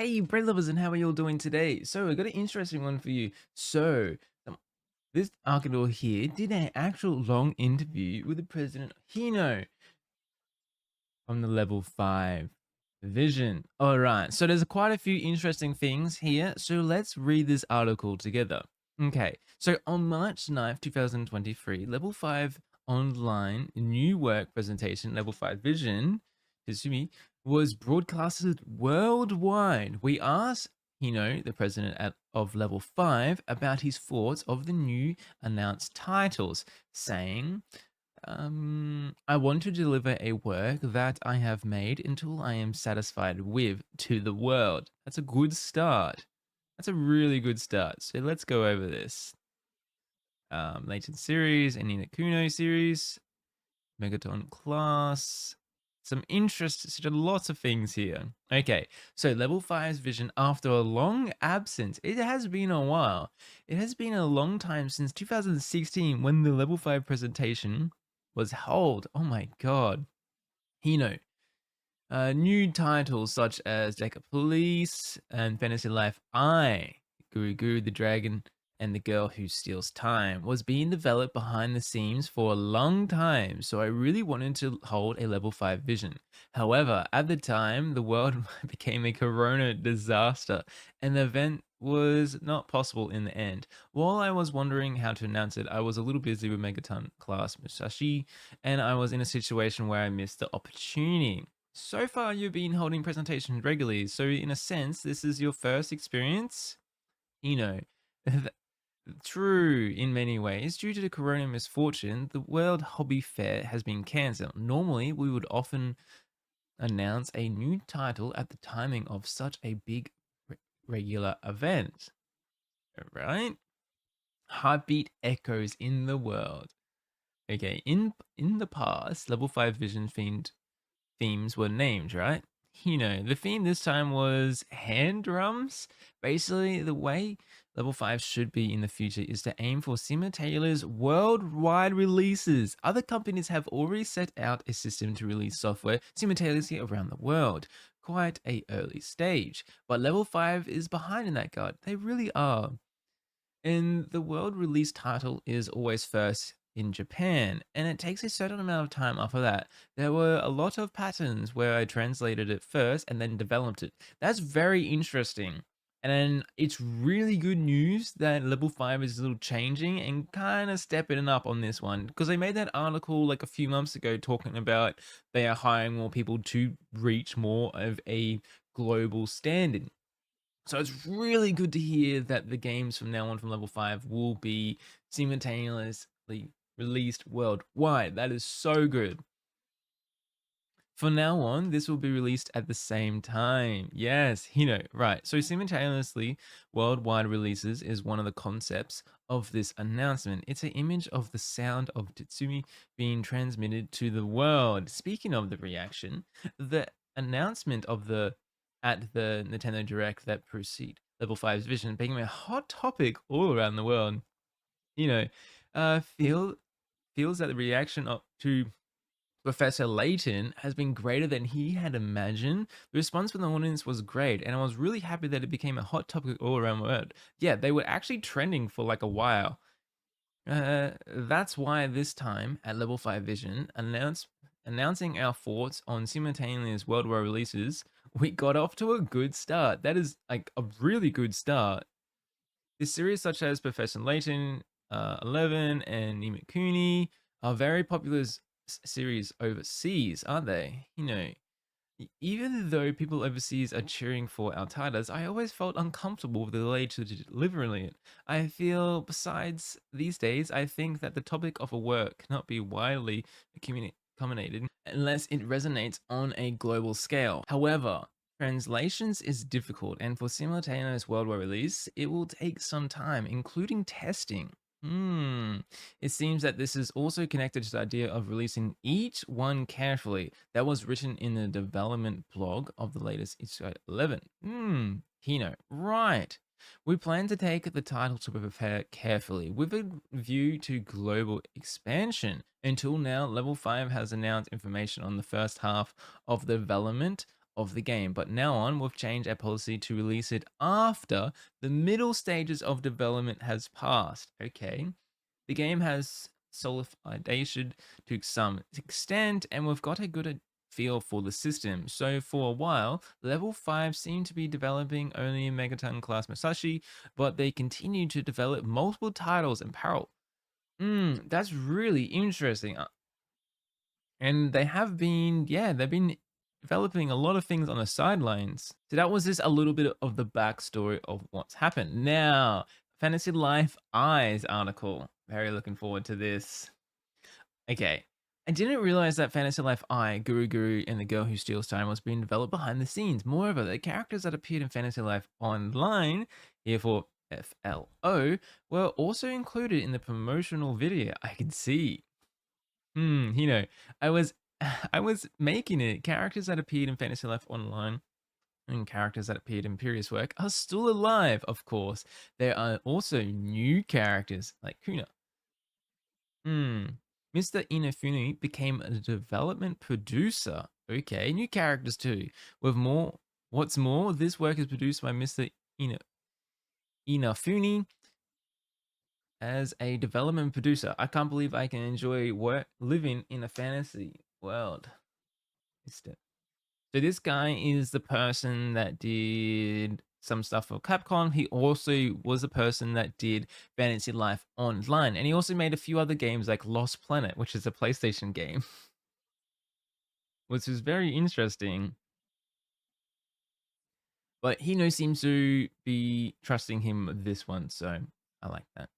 Hey, bread lovers, and how are you all doing today? So, I got an interesting one for you. This Archidor here did an actual long interview with the president Hino from the level 5 division. All right, so there's quite a few interesting things here. So, let's read this article together. Okay, so on March 9th, 2023, level 5 online new work presentation, level 5 vision, Tizumi, was broadcasted worldwide. We asked the president of level 5, about his thoughts of the new announced titles, saying, I want to deliver a work that I have made until I am satisfied with to the world. That's a good start. That's a really good start. So let's go over this. Latent series, and Ni no Kuni series, Megaton class, some interest, lots of things here. Okay, so level 5's vision after a long absence. It has been a while. It has been a long time since 2016 when the level 5 presentation was held. Oh my god. Hino. New titles such as 𝗩𝗥𝗢𝗚𝗧𝗏 and Fantasy Life I, 𝗓𝗓𝗓 the Dragon and the Girl Who Steals Time, was being developed behind the scenes for a long time, so I really wanted to hold a level 5 vision. However, at the time, the world became a corona disaster, and the event was not possible in the end. While I was wondering how to announce it, I was a little busy with Megaton class Musashi, and I was in a situation where I missed the opportunity. So far, you've been holding presentations regularly, so in a sense, this is your first experience? You know, true in many ways. Due to the corona misfortune, the World Hobby Fair has been cancelled. Normally, we would often announce a new title at the timing of such a big regular event. Right? Heartbeat echoes in the world. Okay, in the past, level 5 vision themes were named, right? The theme this time was hand drums. Basically, the way level 5 should be in the future is to aim for simultaneous worldwide releases. Other companies have already set out a system to release software simultaneously around the world. Quite a early stage, but level 5 is behind in that regard. They really are. And the world release title is always first in Japan, and it takes a certain amount of time after that. There were a lot of patterns where I translated it first and then developed it. That's very interesting. And then it's really good news that level 5 is a little changing and kind of stepping up on this one, because they made that article like a few months ago talking about they are hiring more people to reach more of a global standard. So it's really good to hear that the games from now on from level 5 will be simultaneously released worldwide. That is so good. From now on, this will be released at the same time. Yes, right. So simultaneously worldwide releases is one of the concepts of this announcement. It's an image of the sound of Titsumi being transmitted to the world. Speaking of the reaction, the announcement of the at the Nintendo Direct that precede Level 5's vision became a hot topic all around the world. You know, feel feels that the reaction to Professor Layton has been greater than he had imagined. The response from the audience was great, and I was really happy that it became a hot topic all around the world. Yeah, they were actually trending for like a while. That's why this time at Level 5 Vision, announcing our thoughts on simultaneous worldwide releases, we got off to a good start. That is like a really good start. This series, such as Professor Layton, 11, and Nimikuni, are very popular series overseas, aren't they? Even though people overseas are cheering for our titles, I always felt uncomfortable with the delay to delivering it. I feel, besides these days, I think that the topic of a work cannot be widely communicated unless it resonates on a global scale. However, translations is difficult, and for simultaneous worldwide release, it will take some time, including testing. It seems that this is also connected to the idea of releasing each one carefully. That was written in the development blog of the latest Ichigo 11. Hino, right. We plan to take the title to prepare carefully with a view to global expansion. Until now, Level 5 has announced information on the first half of the development of the game, but now on we've changed our policy to release it after the middle stages of development has passed. Okay, the game has solidification to some extent, and we've got a good feel for the system. So for a while, level 5 seemed to be developing only in Megaton class Musashi, but they continue to develop multiple titles in parallel. That's really interesting. And they have been, yeah, they've been developing a lot of things on the sidelines. So that was just a little bit of the backstory of what's happened. Now, Fantasy Life I's article. Very looking forward to this. Okay. I didn't realize that Fantasy Life I, Guru Guru, and the Girl Who Steals Time was being developed behind the scenes. Moreover, the characters that appeared in Fantasy Life Online, here for FLO, were also included in the promotional video. I can see. I was I was making it. Characters that appeared in Fantasy Life Online and characters that appeared in previous work are still alive, of course. There are also new characters like Kuna. Mr. Inafune became a development producer. Okay, new characters too. With more, what's more, this work is produced by Mr. Inafune as a development producer. I can't believe I can enjoy living in a fantasy world. So this guy is the person that did some stuff for Capcom. He also was the person that did Fantasy Life Online, and he also made a few other games like Lost Planet, which is a PlayStation game, which is very interesting. But Hino seems to be trusting him with this one, so I like that.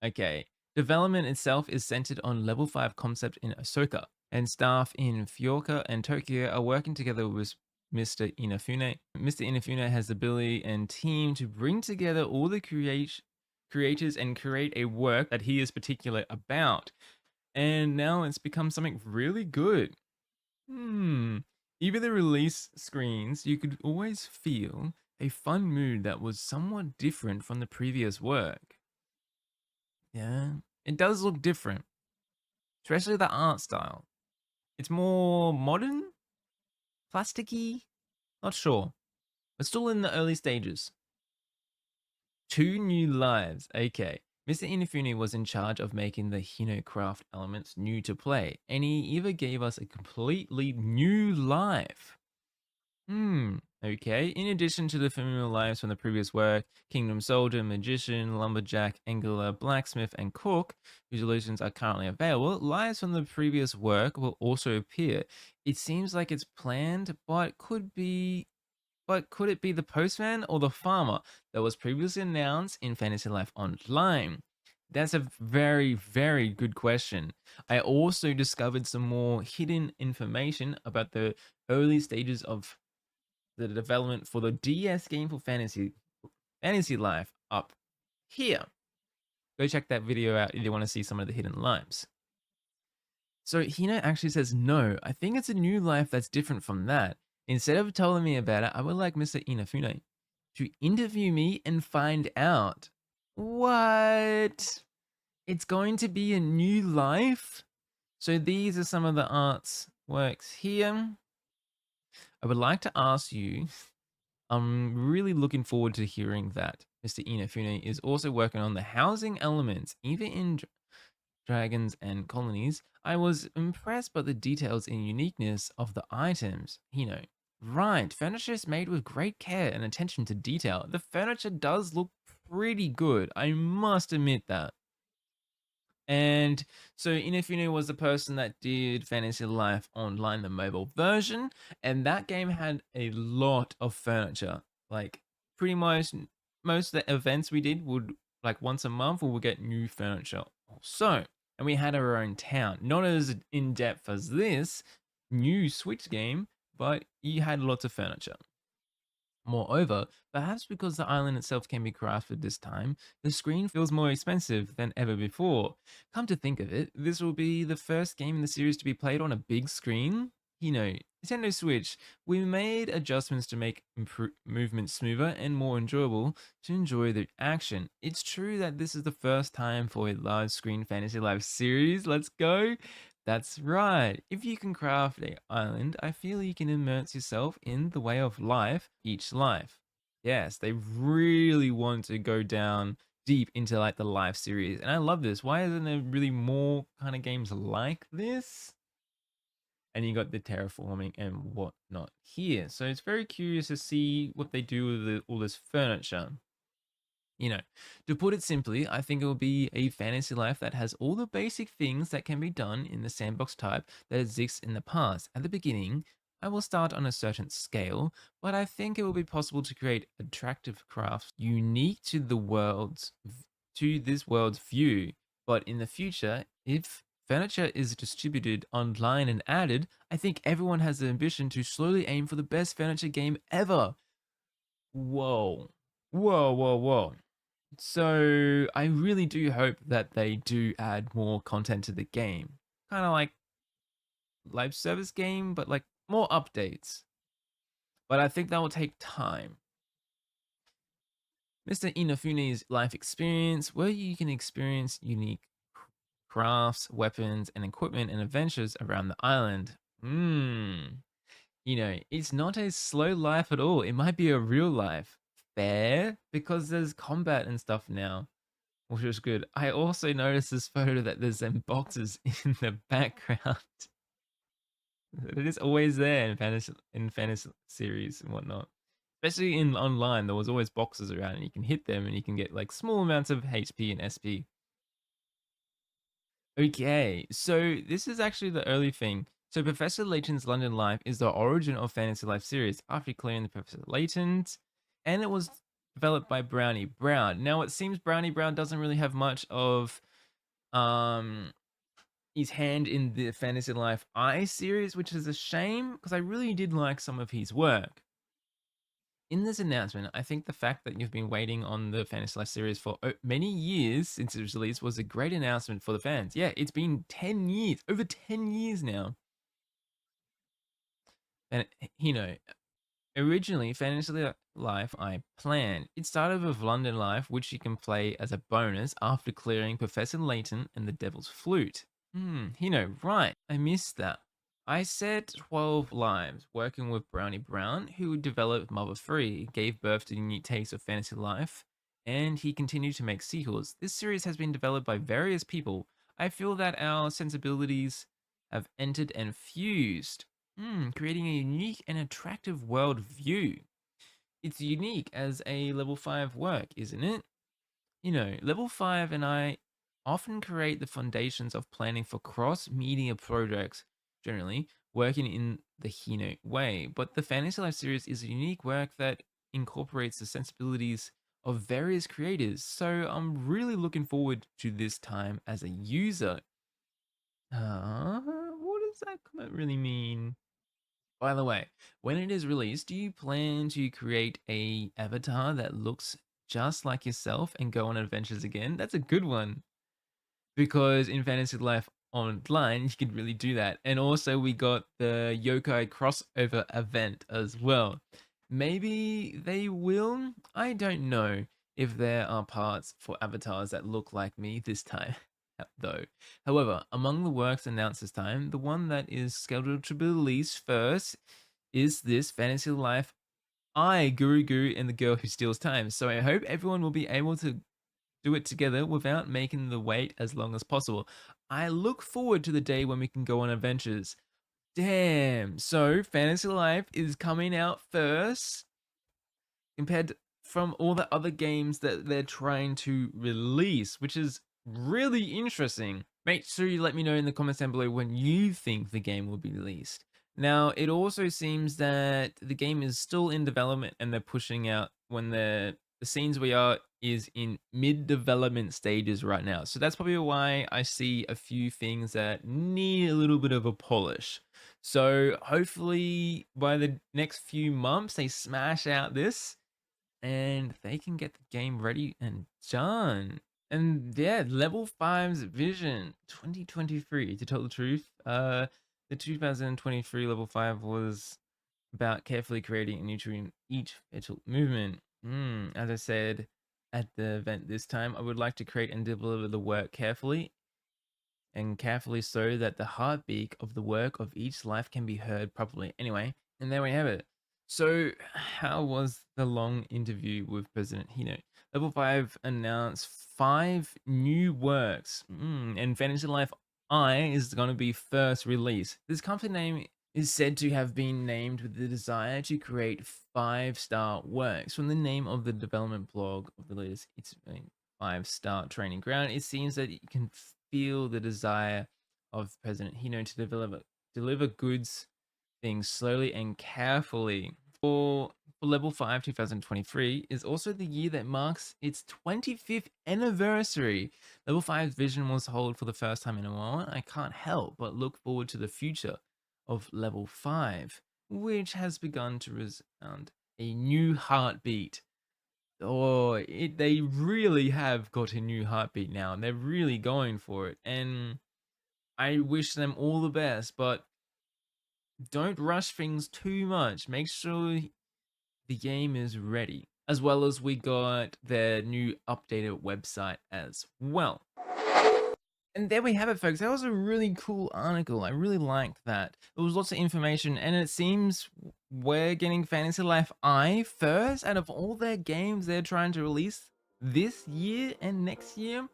Okay, development itself is centered on level 5 concept in Osaka, and staff in Fukuoka and Tokyo are working together with Mr. Inafune. Mr. Inafune has the ability and team to bring together all the creators and create a work that he is particular about. And now it's become something really good. Even the release screens, you could always feel a fun mood that was somewhat different from the previous work. Yeah, it does look different, especially the art style. It's more modern, plasticky, not sure. But still in the early stages. 2 new lives. Okay. Mr. Inafune was in charge of making the Hino craft elements new to play, and he even gave us a completely new life. Okay. In addition to the familiar lives from the previous work, Kingdom Soldier, Magician, Lumberjack, Angler, Blacksmith, and Cook, whose solutions are currently available, lives from the previous work will also appear. It seems like it's planned, but could it be the postman or the farmer that was previously announced in Fantasy Life Online? That's a very, very good question. I also discovered some more hidden information about the early stages of the development for the DS game for Fantasy Life up here. Go check that video out if you want to see some of the hidden lives. So Hino actually says, no, I think it's a new life that's different from that. Instead of telling me about it, I would like Mr. Inafune to interview me and find out. What? It's going to be a new life? So these are some of the art's works here. I would like to ask you, I'm really looking forward to hearing that Mr. Inafune is also working on the housing elements, even in dragons and colonies. I was impressed by the details and uniqueness of the items. Right, furniture is made with great care and attention to detail. The furniture does look pretty good, I must admit that. And so Inafune was the person that did Fantasy Life Online, the mobile version, and that game had a lot of furniture. Like pretty much most of the events we did would, like once a month, we would get new furniture also. And we had our own town, not as in depth as this new Switch game, but you had lots of furniture. Moreover, perhaps because the island itself can be crafted this time, the screen feels more expensive than ever before. Come to think of it, this will be the first game in the series to be played on a big screen. Nintendo Switch, we made adjustments to make movement smoother and more enjoyable to enjoy the action. It's true that this is the first time for a large screen Fantasy Life series. Let's go. That's right. If you can craft a island, I feel you can immerse yourself in the way of life, each life. Yes, they really want to go down deep into like the life series. And I love this. Why isn't there really more kind of games like this? And you got the terraforming and whatnot here. So it's very curious to see what they do with all this furniture. You know, to put it simply, I think it will be a fantasy life that has all the basic things that can be done in the sandbox type that exists in the past. At the beginning, I will start on a certain scale, but I think it will be possible to create attractive crafts unique to this world's view. But in the future, if furniture is distributed online and added, I think everyone has the ambition to slowly aim for the best furniture game ever. Whoa. Whoa, whoa, whoa. So I really do hope that they do add more content to the game. Kind of like live service game, but like more updates. But I think that will take time. Mr. Inafune's life experience, where you can experience unique crafts, weapons, and equipment and adventures around the island. It's not a slow life at all. It might be a real life. Fair, because there's combat and stuff now, which was good. I also noticed this photo that there's some boxes in the background. It is always there in fantasy series and whatnot. Especially in online, there was always boxes around and you can hit them and you can get like small amounts of HP and SP. Okay, so this is actually the early thing. So Professor Layton's London Life is the origin of Fantasy Life series after clearing the Professor Layton's, and it was developed by Brownie Brown. Now it seems Brownie Brown doesn't really have much of um his hand in the Fantasy Life I series, which is a shame because I really did like some of his work. In this announcement, I think the fact that you've been waiting on the Fantasy Life series for many years since it was released was a great announcement for the fans. Yeah, it's been 10 years, over 10 years now. And, originally, Fantasy Life I planned. It started with London Life, which you can play as a bonus after clearing Professor Layton and the Devil's Flute. Right, I missed that. I said 12 lives, working with Brownie Brown, who developed Mother 3, gave birth to the new taste of Fantasy Life, and he continued to make sequels. This series has been developed by various people. I feel that our sensibilities have entered and fused, creating a unique and attractive world view. It's unique as a level 5 work, isn't it? Level 5 and I often create the foundations of planning for cross-media projects, generally working in the Hino way. But the Fantasy Life series is a unique work that incorporates the sensibilities of various creators. So I'm really looking forward to this time as a user. What does that comment really mean? By the way, when it is released, do you plan to create a avatar that looks just like yourself and go on adventures again? That's a good one. Because in Fantasy Life Online, you could really do that. And also we got the yokai crossover event as well. Maybe they will? I don't know if there are parts for avatars that look like me this time, though. However, among the works announced this time, the one that is scheduled to be released first is this Fantasy Life 𝗩𝗓𝗓𝗓 and the Girl Who Steals Time. So I hope everyone will be able to do it together without making the wait as long as possible. I look forward to the day when we can go on adventures. Damn. So Fantasy Life is coming out first from all the other games that they're trying to release, which is really interesting. Make sure you let me know in the comments down below when you think the game will be released. Now, it also seems that the game is still in development and they're pushing out when the scenes we are is in mid-development stages right now. So that's probably why I see a few things that need a little bit of a polish. So hopefully by the next few months, they smash out this and they can get the game ready and done. And yeah, level 5's vision 2023. To tell the truth, the 2023 level 5 was about carefully creating and nurturing each fatal movement. As I said at the event this time, I would like to create and deliver the work carefully and carefully so that the heartbeat of the work of each life can be heard properly. Anyway, and there we have it. So, how was the long interview with President Hino? Level 5 announced 5 new works, and Fantasy Life I is going to be first released. This company name is said to have been named with the desire to create 5-star works. From the name of the development blog of the latest, it's a 5-star training ground. It seems that you can feel the desire of President Hino to deliver goods things slowly and carefully. For Level 5 2023 is also the year that marks its 25th anniversary. Level 5's vision was held for the first time in a while, and I can't help but look forward to the future of Level 5, which has begun to resound a new heartbeat. They really have got a new heartbeat now, and they're really going for it. And I wish them all the best, but don't rush things too much. Make sure the game is ready. As well as we got their new updated website as well. And there we have it, folks. That was a really cool article. I really liked that. There was lots of information, and it seems we're getting Fantasy Life I first out of all their games they're trying to release this year and next year.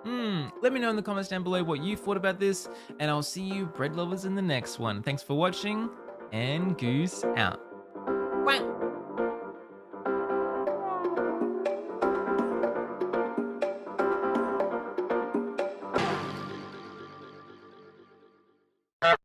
Let me know in the comments down below what you thought about this, and I'll see you bread lovers in the next one. Thanks for watching, and goose out.